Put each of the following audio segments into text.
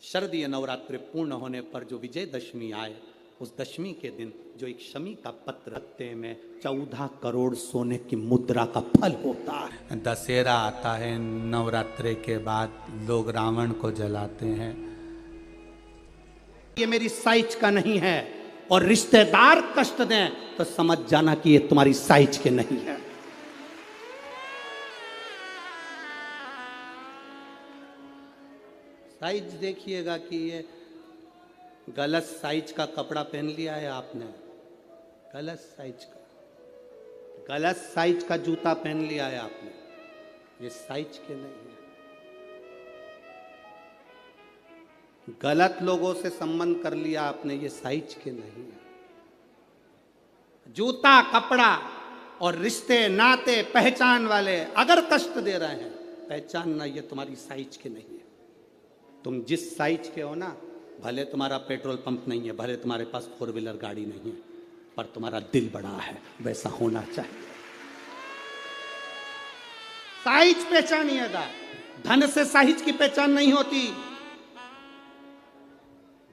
शारदीय नवरात्रि पूर्ण होने पर जो विजयदशमी आए, उस दशमी के दिन जो एक शमी का पत्र रखते में 14 करोड़ सोने की मुद्रा का फल होता है। दशहरा आता है, नवरात्रि के बाद लोग रावण को जलाते हैं। ये मेरी साइज का नहीं है, और रिश्तेदार कष्ट दें तो समझ जाना कि ये तुम्हारी साइज के नहीं है। साइज देखिएगा कि ये गलत साइज का कपड़ा पहन लिया है आपने, गलत साइज का जूता पहन लिया है आपने, ये साइज के नहीं है। गलत लोगों से संबंध कर लिया आपने, ये साइज के नहीं है। जूता, कपड़ा और रिश्ते, नाते, पहचान वाले अगर कष्ट दे रहे हैं, पहचानना ये तुम्हारी साइज के नहीं है। तुम जिस साइज के हो ना, भले तुम्हारा पेट्रोल पंप नहीं है, भले तुम्हारे पास 4 व्हीलर गाड़ी नहीं है, पर तुम्हारा दिल बड़ा है, वैसा होना चाहिए। साइज पहचानिएगा, धन से साइज की पहचान नहीं होती।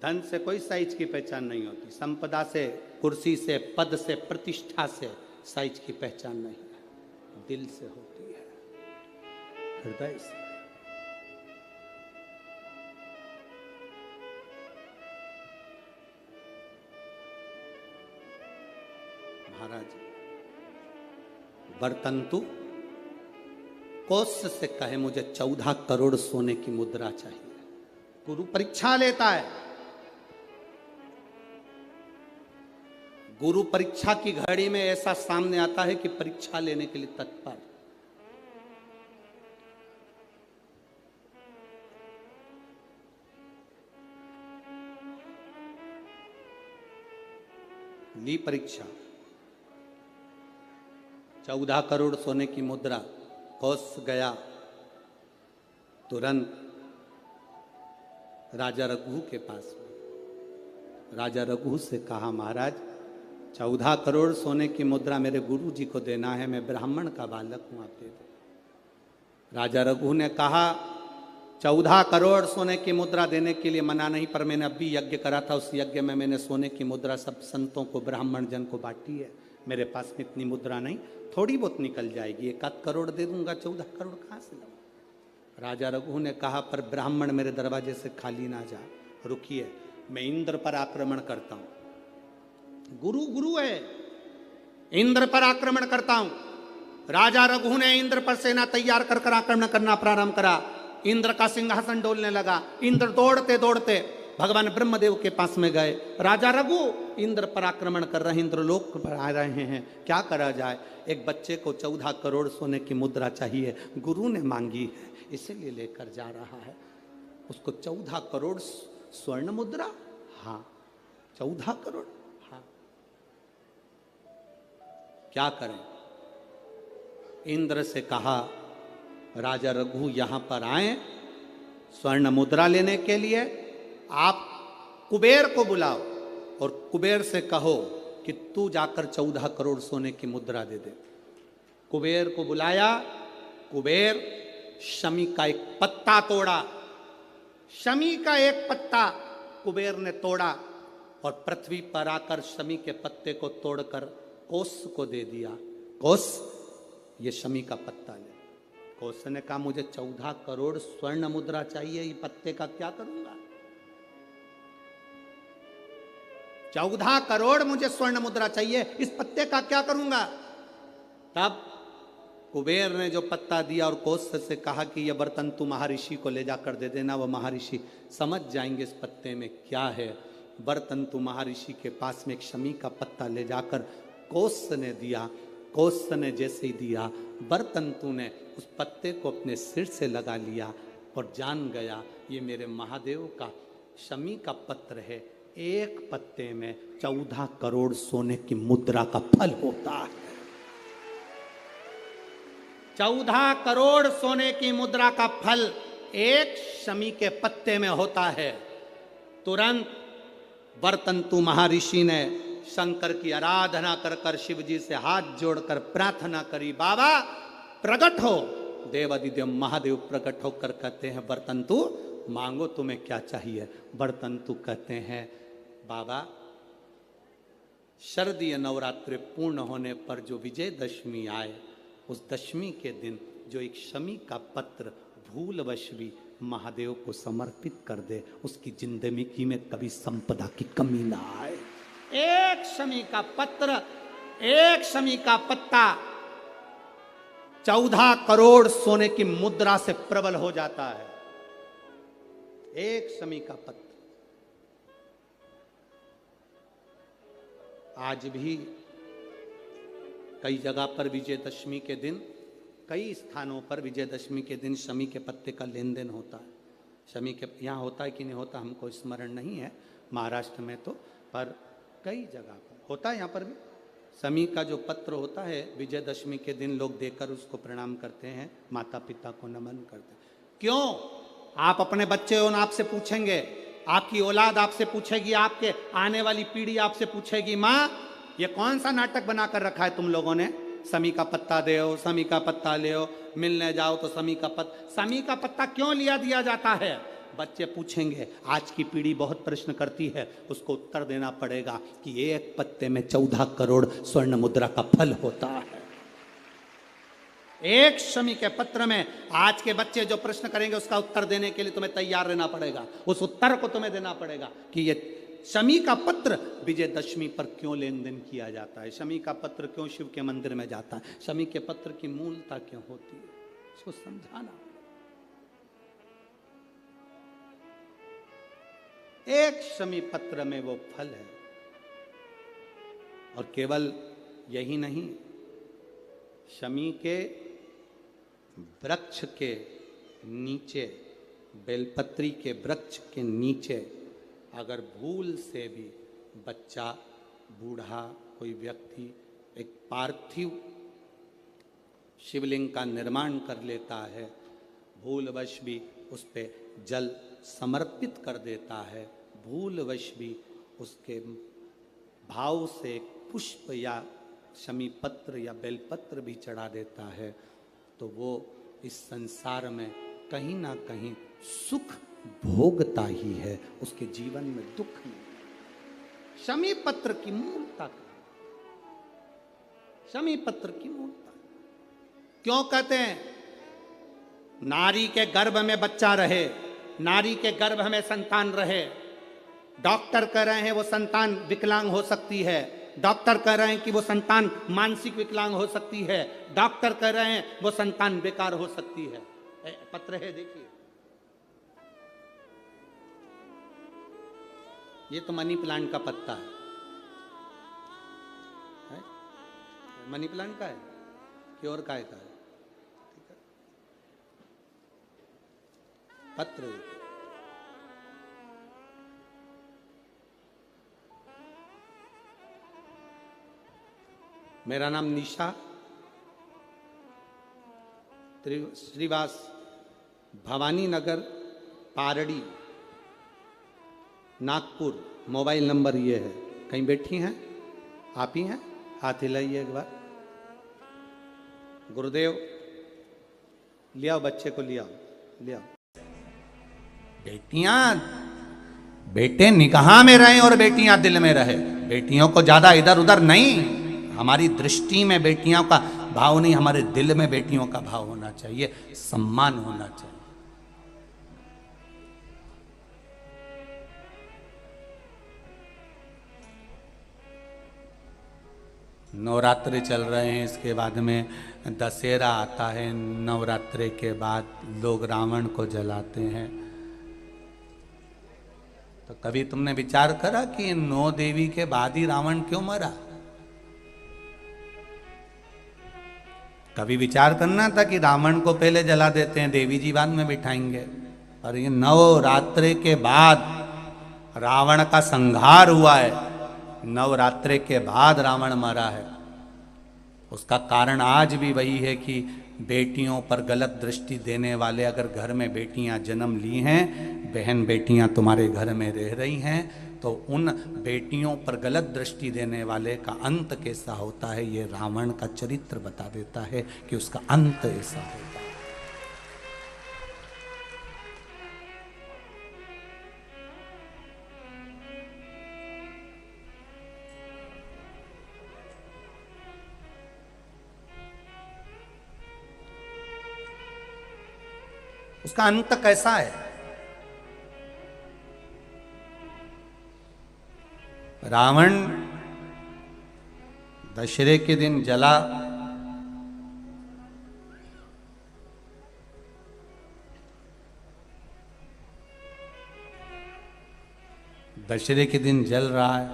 धन से कोई साइज की पहचान नहीं होती, संपदा से, कुर्सी से, पद से, प्रतिष्ठा से साइज की पहचान नहीं है, दिल से होती है, हृदय से। महाराज बरतंतु कोष से कहे मुझे 14 करोड़ सोने की मुद्रा चाहिए। गुरु परीक्षा लेता है, गुरु परीक्षा की घड़ी में ऐसा सामने आता है कि परीक्षा लेने के लिए तत्पर। ली परीक्षा, 14 करोड़ सोने की मुद्रा, कोष गया, तुरंत राजा रघु के पास में। राजा रघु से कहा, महाराज 14 करोड़ सोने की मुद्रा मेरे गुरु जी को देना है, मैं ब्राह्मण का बालक हूं, आप दे दो। राजा रघु ने कहा 14 करोड़ सोने की मुद्रा देने के लिए मना नहीं, पर मैंने अभी यज्ञ करा था, उस यज्ञ में मैंने सोने की मुद्रा सब संतों को, ब्राह्मण जन को बांटी है। मेरे पास में इतनी मुद्रा नहीं, थोड़ी बहुत निकल जाएगी, 1 करोड़ दे दूंगा, 14 करोड़ कहां से लाऊं। राजा रघु ने कहा, पर ब्राह्मण मेरे दरवाजे से खाली ना जा, रुकिए, मैं इंद्र पर आक्रमण करता हूं। गुरु है, इंद्र पर आक्रमण करता हूं। राजा रघु ने इंद्र पर सेना तैयार कर आक्रमण करना प्रारंभ करा। इंद्र का सिंहासन डोलने लगा। इंद्र दौड़ते दौड़ते भगवान ब्रह्मदेव के पास में गए। राजा रघु इंद्र पर आक्रमण कर रहे हैं, इंद्रलोक पर आ रहे हैं, क्या करा जाए। एक बच्चे को 14 करोड़ सोने की मुद्रा चाहिए, गुरु ने मांगी है, इसीलिए लेकर जा रहा है। उसको 14 करोड़ स्वर्ण मुद्रा, हाँ 14 करोड़, हाँ क्या करें। इंद्र से कहा, राजा रघु यहां पर आए स्वर्ण मुद्रा लेने के लिए, आप कुबेर को बुलाओ और कुबेर से कहो कि तू जाकर 14 करोड़ सोने की मुद्रा दे दे। कुबेर को बुलाया। कुबेर शमी का एक पत्ता तोड़ा, शमी का एक पत्ता कुबेर ने तोड़ा और पृथ्वी पर आकर शमी के पत्ते को तोड़कर कोस को दे दिया। कोस, ये शमी का पत्ता ले। कोस ने कहा, मुझे 14 करोड़ स्वर्ण मुद्रा चाहिए, ये पत्ते का क्या करूंगा। 14 करोड़ मुझे स्वर्ण मुद्रा चाहिए, इस पत्ते का क्या करूंगा। तब कुबेर ने जो पत्ता दिया और कोस से कहा कि यह बर्तन तू महर्षि को ले जाकर दे देना, वह महर्षि समझ जाएंगे इस पत्ते में क्या है। बर्तन तू महर्षि के पास में एक शमी का पत्ता ले जाकर कोस ने दिया। कोस ने जैसे ही दिया, बर्तंतु ने उस पत्ते को अपने सिर से लगा लिया और जान गया ये मेरे महादेव का शमी का पत्र है। एक पत्ते में 14 करोड़ सोने की मुद्रा का फल होता है। 14 करोड़ सोने की मुद्रा का फल एक शमी के पत्ते में होता है। तुरंत बर्तंतु महर्षि ने शंकर की आराधना कर कर शिव जी से हाथ जोड़कर प्रार्थना करी, बाबा प्रकट हो। देवादिदेव महादेव प्रकट होकर कहते हैं, बर्तंतु मांगो तुम्हें क्या चाहिए। बर्तन तू कहते हैं बाबा शरदीय नवरात्रि पूर्ण होने पर जो विजयदशमी आए, उस दशमी के दिन जो एक शमी का पत्र भूलवश भी महादेव को समर्पित कर दे, उसकी जिंदगी में कभी संपदा की कमी ना आए। एक शमी का पत्र, एक शमी का पत्ता 14 करोड़ सोने की मुद्रा से प्रबल हो जाता है। एक शमी का पत्र। आज भी कई जगह पर विजयदशमी के दिन, कई स्थानों पर विजयदशमी के दिन शमी के पत्ते का लेन देन होता है। शमी के यहाँ होता है कि नहीं होता हमको स्मरण नहीं है, महाराष्ट्र में तो, पर कई जगह पर होता है। यहाँ पर भी शमी का जो पत्र होता है विजयदशमी के दिन लोग देकर उसको प्रणाम करते हैं, माता पिता को नमन करते हैं। क्यों? आप अपने बच्चे हो, आपसे पूछेंगे, आपकी औलाद आपसे पूछेगी, आपके आने वाली पीढ़ी आपसे पूछेगी, माँ ये कौन सा नाटक बनाकर रखा है तुम लोगों ने? शमी का पत्ता दे, शमी का पत्ता ले, मिलने जाओ तो शमी का पत्ता क्यों लिया दिया जाता है? बच्चे पूछेंगे। आज की पीढ़ी बहुत प्रश्न करती है, उसको उत्तर देना पड़ेगा कि एक पत्ते में 14 करोड़ स्वर्ण मुद्रा का फल होता है। एक शमी के पत्र में आज के बच्चे जो प्रश्न करेंगे उसका उत्तर देने के लिए तुम्हें तैयार रहना पड़ेगा। उस उत्तर को तुम्हें देना पड़ेगा कि ये शमी का पत्र विजयदशमी पर क्यों लेन देन किया जाता है, शमी का पत्र क्यों शिव के मंदिर में जाता है, शमी के पत्र की मूलता क्यों होती है, इसको समझाना। एक शमी पत्र में वो फल है। और केवल यही नहीं, शमी के वृक्ष के नीचे, बेलपत्री के वृक्ष के नीचे अगर भूल से भी बच्चा, बूढ़ा, कोई व्यक्ति एक पार्थिव शिवलिंग का निर्माण कर लेता है, भूलवश भी उस पे जल समर्पित कर देता है, भूलवश भी उसके भाव से पुष्प या शमी पत्र या बेलपत्र भी चढ़ा देता है, तो वो इस संसार में कहीं ना कहीं सुख भोगता ही है, उसके जीवन में दुख नहीं। शमी पत्र की मूलता, शमी पत्र की मूलता क्यों कहते हैं? नारी के गर्भ में बच्चा रहे, नारी के गर्भ में संतान रहे। डॉक्टर कह रहे हैं वो संतान विकलांग हो सकती है, डॉक्टर कह रहे हैं कि वो संतान मानसिक विकलांग हो सकती है, डॉक्टर कह रहे हैं वो संतान बेकार हो सकती है। पत्र है, देखिए, ये तो मनी प्लांट का पत्ता है? मनी प्लांट का है कि और काय का है? ठीक है, पत्र। मेरा नाम निशा श्रीवास, भवानी नगर, पारड़ी, नागपुर। मोबाइल नंबर ये है। कहीं बैठी हैं? आप ही हैं? हाथ हिलाइए एक बार। गुरुदेव, ले आओ बच्चे को, ले आओ, ले आओ। बेटियां, बेटे निगाह में रहे और बेटियां दिल में रहे। बेटियों को ज्यादा इधर उधर नहीं, हमारी दृष्टि में बेटियों का भाव नहीं, हमारे दिल में बेटियों का भाव होना चाहिए, सम्मान होना चाहिए। नवरात्रि चल रहे हैं, इसके बाद में दशहरा आता है। नवरात्रि के बाद लोग रावण को जलाते हैं। तो कभी तुमने विचार करा कि 9 देवी के बाद ही रावण क्यों मरा? कभी विचार करना था कि रावण को पहले जला देते हैं, देवी जी बाद में बिठाएंगे। और ये नवरात्रि के बाद रावण का संहार हुआ है, नवरात्रि के बाद रावण मरा है। उसका कारण आज भी वही है कि बेटियों पर गलत दृष्टि देने वाले, अगर घर में बेटियां जन्म ली हैं, बहन बेटियां तुम्हारे घर में रह रही हैं, तो उन बेटियों पर गलत दृष्टि देने वाले का अंत कैसा होता है, ये रावण का चरित्र बता देता है कि उसका अंत ऐसा होता है। उसका अंत कैसा है? रावण दशहरे के दिन जला, दशहरे के दिन जल रहा है,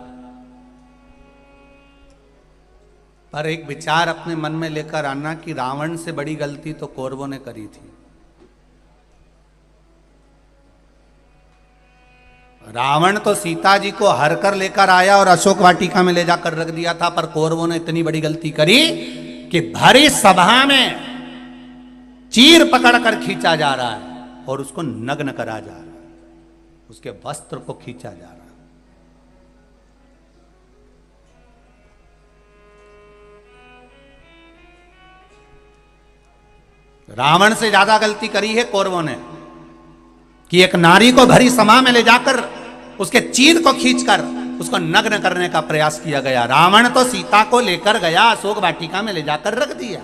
पर एक विचार अपने मन में लेकर आना कि रावण से बड़ी गलती तो कौरवों ने करी थी। रावण तो सीता जी को हर कर लेकर आया और अशोक वाटिका में ले जाकर रख दिया था, पर कौरवों ने इतनी बड़ी गलती करी कि भरी सभा में चीर पकड़कर खींचा जा रहा है और उसको नग्न करा जा रहा है, उसके वस्त्र को खींचा जा रहा है। रावण से ज्यादा गलती करी है कौरवों ने कि एक नारी को भरी सभा में ले जाकर उसके चीर को खींचकर उसको नग्न करने का प्रयास किया गया। रावण तो सीता को लेकर गया, अशोक वाटिका में ले जाकर रख दिया,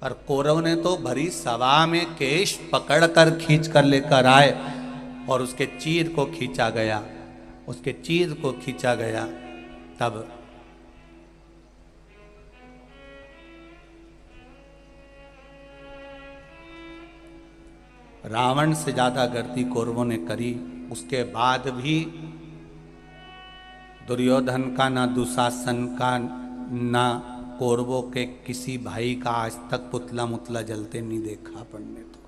पर कौरव ने तो भरी सभा में केश पकड़कर खींच कर लेकर आए और उसके चीर को खींचा गया, उसके चीर को खींचा गया। तब रावण से ज्यादा गलती कौरवों ने करी। उसके बाद भी दुर्योधन का, ना दुशासन का, ना कौरवों के किसी भाई का आज तक पुतला मुतला जलते नहीं देखा अपन ने। तो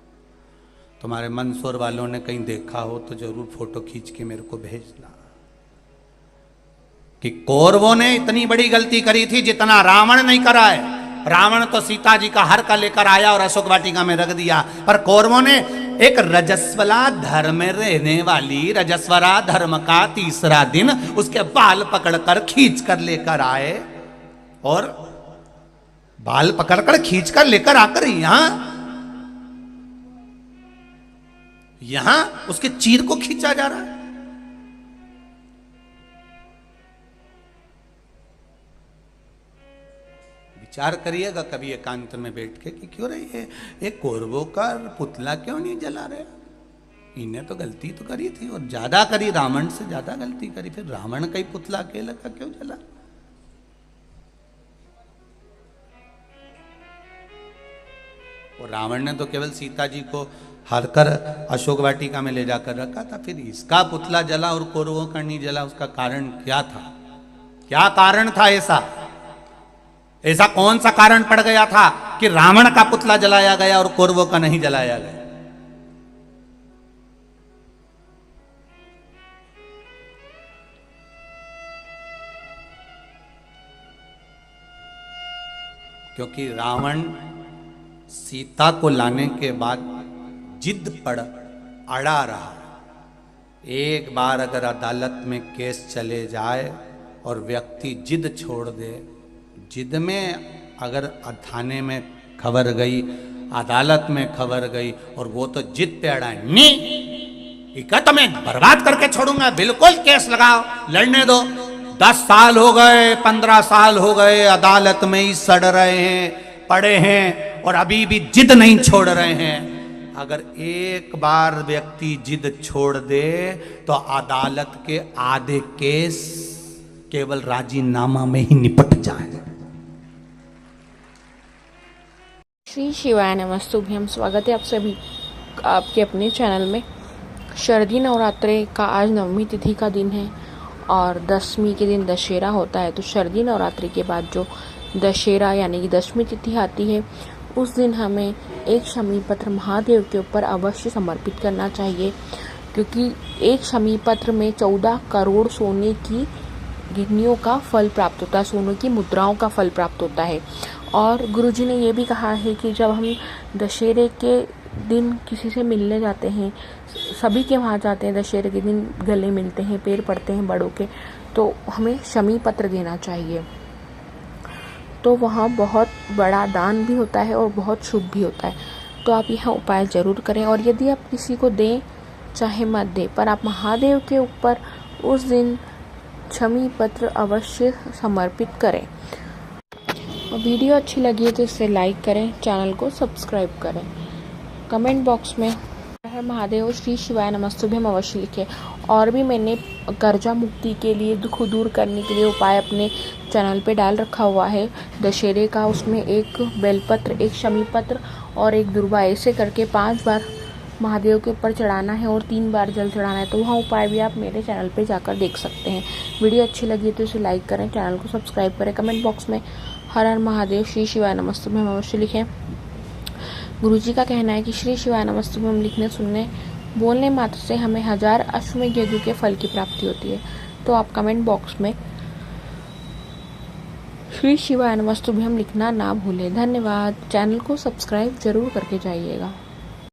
तुम्हारे मंदसौर वालों ने कहीं देखा हो तो जरूर फोटो खींच के मेरे को भेजना कि कौरवों ने इतनी बड़ी गलती करी थी जितना रावण नहीं करा है। रावण तो सीता जी का हर का लेकर आया और अशोक वाटिका में रख दिया, पर कौरवों ने एक रजस्वला धर्म में रहने वाली, रजस्वला धर्म का तीसरा दिन उसके बाल पकड़कर खींच कर लेकर आए और बाल पकड़कर खींच कर लेकर आकर यहां उसके चीर को खींचा जा रहा है। विचार करिएगा कभी एकांत में बैठ के कि क्यों रही है ये कौरवों का पुतला क्यों नहीं जला रहे? इन्हें तो गलती तो करी थी और ज्यादा करी, रावण से ज्यादा गलती करी, फिर रावण का ही पुतला अकेला का क्यों जला? और रावण ने तो केवल सीता जी को हरकर अशोक वाटिका में ले जाकर रखा था, फिर इसका पुतला जला और कौरवों का नहीं जला। उसका कारण क्या था? क्या कारण था ऐसा कौन सा कारण पड़ गया था कि रावण का पुतला जलाया गया और कौरवों का नहीं जलाया गया? क्योंकि रावण सीता को लाने के बाद जिद पर अड़ा रहा। एक बार अगर अदालत में केस चले जाए और व्यक्ति जिद छोड़ दे, जिद में अगर थाने में खबर गई, अदालत में खबर गई और वो तो जिद पे अड़ा, नहीं क्या तो मैं बर्बाद करके छोड़ूंगा, बिल्कुल केस लगाओ, लड़ने दो। 10 साल हो गए, 15 साल हो गए, अदालत में ही सड़ रहे हैं, पड़े हैं और अभी भी जिद नहीं छोड़ रहे हैं। अगर एक बार व्यक्ति जिद छोड़ दे तो अदालत के आधे केस केवल राजीनामा में ही निपट जाए। श्री शिवाय नमस्तुभ्यम। स्वागत है आप सभी आपके अपने चैनल में। शारदीय नवरात्रि का आज 9वीं तिथि का दिन है और 10वीं के दिन दशहरा होता है। तो शारदीय नवरात्रि के बाद जो दशहरा यानी कि 10वीं तिथि आती है, उस दिन हमें एक शमी पत्र महादेव के ऊपर अवश्य समर्पित करना चाहिए, क्योंकि एक शमी पत्र में 14 करोड़ सोने की गिन्नियों का फल प्राप्त होता है, सोने की मुद्राओं का फल प्राप्त होता है। और गुरुजी ने ये भी कहा है कि जब हम दशहरे के दिन किसी से मिलने जाते हैं, सभी के वहाँ जाते हैं, दशहरे के दिन गले मिलते हैं, पैर पड़ते हैं बड़ों के, तो हमें शमी पत्र देना चाहिए। तो वहाँ बहुत बड़ा दान भी होता है और बहुत शुभ भी होता है। तो आप यह उपाय ज़रूर करें। और यदि आप किसी को दें चाहे मत दें, पर आप महादेव के ऊपर उस दिन शमी पत्र अवश्य समर्पित करें। और वीडियो अच्छी लगी है तो इसे लाइक करें, चैनल को सब्सक्राइब करें। कमेंट बॉक्स में हर महादेव श्री शिवाय नमस्तुभ्यम अवश्य लिखें। और भी मैंने कर्जा मुक्ति के लिए, दुख दूर करने के लिए उपाय अपने चैनल पे डाल रखा हुआ है दशहरे का। उसमें एक बेलपत्र, एक शमी पत्र और एक दुर्वा, ऐसे करके 5 बार महादेव के ऊपर चढ़ाना है और 3 बार जल चढ़ाना है। तो वहाँ उपाय भी आप मेरे चैनल पे जाकर देख सकते हैं। वीडियो अच्छी लगी तो इसे लाइक करें, चैनल को सब्सक्राइब करें। कमेंट बॉक्स में हर हर महादेव श्री शिवाय नमस्तुभ्यम अवश्य लिखें। गुरुजी का कहना है कि श्री शिवाय नमस्तुभ्यम लिखने, सुनने, बोलने मात्र से हमें 1000 अश्वमेध यज्ञ के फल की प्राप्ति होती है। तो आप कमेंट बॉक्स में श्री शिवाय नमस्तुभ्यम लिखना ना भूलें। धन्यवाद। चैनल को सब्सक्राइब जरूर करके जाइएगा।